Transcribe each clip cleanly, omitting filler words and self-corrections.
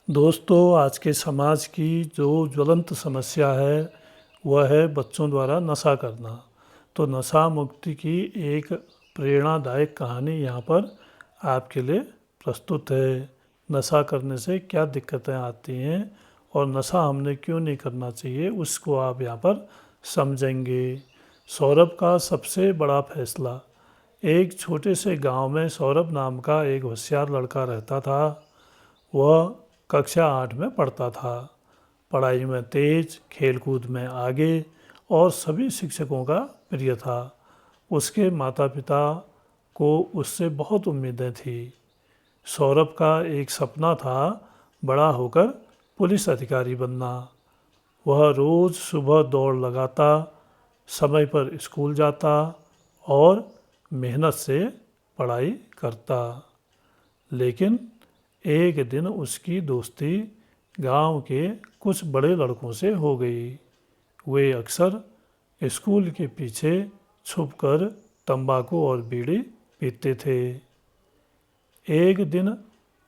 दोस्तों, आज के समाज की जो ज्वलंत समस्या है वह है बच्चों द्वारा नशा करना। तो नशा मुक्ति की एक प्रेरणादायक कहानी यहाँ पर आपके लिए प्रस्तुत है। नशा करने से क्या दिक्कतें आती हैं और नशा हमने क्यों नहीं करना चाहिए उसको आप यहाँ पर समझेंगे। सौरभ का सबसे बड़ा फैसला। एक छोटे से गांव में सौरभ नाम का एक होशियार लड़का रहता था। वह कक्षा 8 में पढ़ता था। पढ़ाई में तेज, खेलकूद में आगे और सभी शिक्षकों का प्रिय था। उसके माता पिता को उससे बहुत उम्मीदें थी। सौरभ का एक सपना था बड़ा होकर पुलिस अधिकारी बनना। वह रोज़ सुबह दौड़ लगाता, समय पर स्कूल जाता और मेहनत से पढ़ाई करता। लेकिन एक दिन उसकी दोस्ती गांव के कुछ बड़े लड़कों से हो गई। वे अक्सर स्कूल के पीछे छुपकर तंबाकू और बीड़ी पीते थे। एक दिन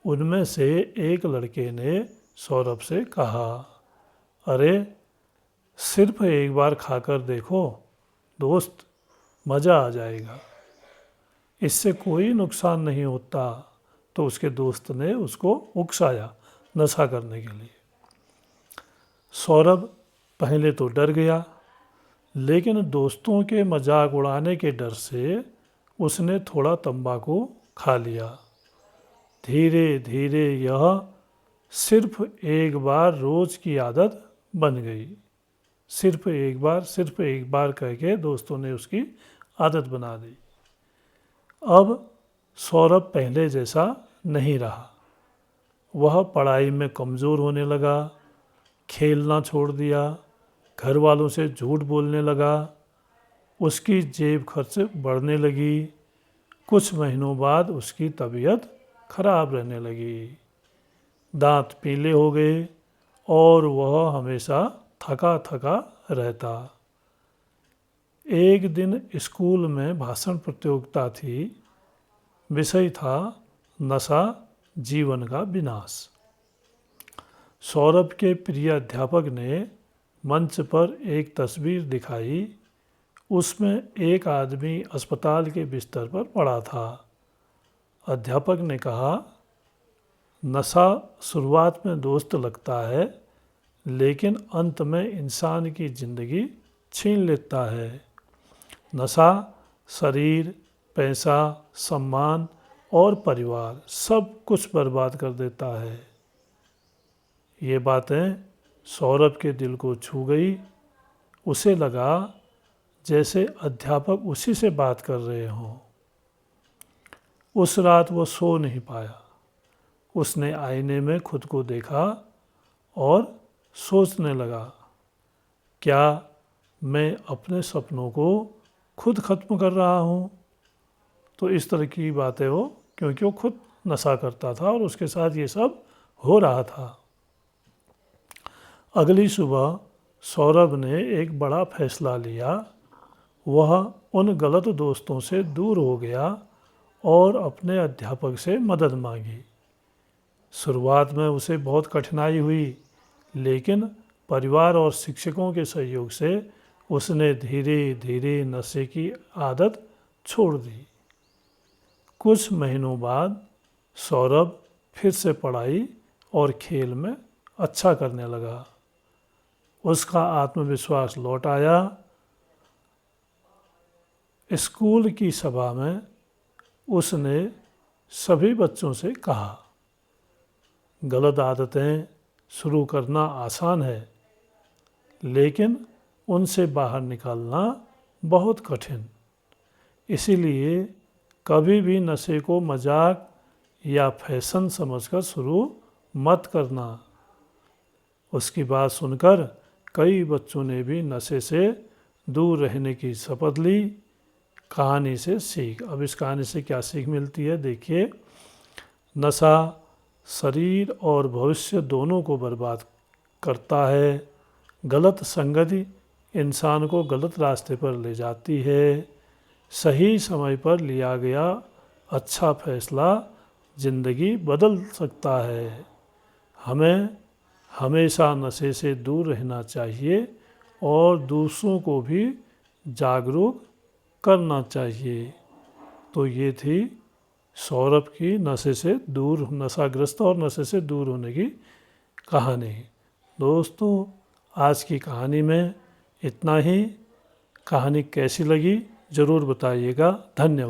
उनमें से एक लड़के ने सौरभ से कहा, अरे सिर्फ एक बार खाकर देखो दोस्त, मज़ा आ जाएगा, इससे कोई नुकसान नहीं होता। तो उसके दोस्त ने उसको उकसाया नशा करने के लिए। सौरभ पहले तो डर गया, लेकिन दोस्तों के मजाक उड़ाने के डर से उसने थोड़ा तंबाकू खा लिया। धीरे धीरे यह सिर्फ एक बार रोज़ की आदत बन गई। सिर्फ एक बार कह के दोस्तों ने उसकी आदत बना दी। अब सौरभ पहले जैसा नहीं रहा। वह पढ़ाई में कमज़ोर होने लगा, खेलना छोड़ दिया, घर वालों से झूठ बोलने लगा, उसकी जेब खर्च बढ़ने लगी। कुछ महीनों बाद उसकी तबीयत खराब रहने लगी, दांत पीले हो गए और वह हमेशा थका थका रहता। एक दिन स्कूल में भाषण प्रतियोगिता थी। विषय था नशा जीवन का विनाश। सौरभ के प्रिय अध्यापक ने मंच पर एक तस्वीर दिखाई। उसमें एक आदमी अस्पताल के बिस्तर पर पड़ा था। अध्यापक ने कहा, नशा शुरुआत में दोस्त लगता है, लेकिन अंत में इंसान की ज़िंदगी छीन लेता है। नशा शरीर, पैसा, सम्मान और परिवार सब कुछ बर्बाद कर देता है। ये बातें सौरभ के दिल को छू गई। उसे लगा जैसे अध्यापक उसी से बात कर रहे हों। उस रात वो सो नहीं पाया। उसने आईने में खुद को देखा और सोचने लगा, क्या मैं अपने सपनों को खुद ख़त्म कर रहा हूँ? तो इस तरह की बातें हो, क्योंकि वो खुद नशा करता था और उसके साथ ये सब हो रहा था। अगली सुबह सौरभ ने एक बड़ा फैसला लिया। वह उन गलत दोस्तों से दूर हो गया और अपने अध्यापक से मदद मांगी। शुरुआत में उसे बहुत कठिनाई हुई, लेकिन परिवार और शिक्षकों के सहयोग से उसने धीरे धीरे नशे की आदत छोड़ दी। कुछ महीनों बाद सौरभ फिर से पढ़ाई और खेल में अच्छा करने लगा। उसका आत्मविश्वास लौट आया। स्कूल की सभा में उसने सभी बच्चों से कहा, गलत आदतें शुरू करना आसान है, लेकिन उनसे बाहर निकलना बहुत कठिन। इसीलिए कभी भी नशे को मजाक या फैशन समझकर शुरू मत करना। उसकी बात सुनकर कई बच्चों ने भी नशे से दूर रहने की शपथ ली। कहानी से सीख। अब इस कहानी से क्या सीख मिलती है, देखिए। नशा शरीर और भविष्य दोनों को बर्बाद करता है। गलत संगति इंसान को गलत रास्ते पर ले जाती है। सही समय पर लिया गया अच्छा फैसला ज़िंदगी बदल सकता है। हमें हमेशा नशे से दूर रहना चाहिए और दूसरों को भी जागरूक करना चाहिए। तो ये थी सौरभ की नशाग्रस्त और नशे से दूर होने की कहानी। दोस्तों, आज की कहानी में इतना ही। कहानी कैसी लगी ज़रूर बताइएगा। धन्यवाद।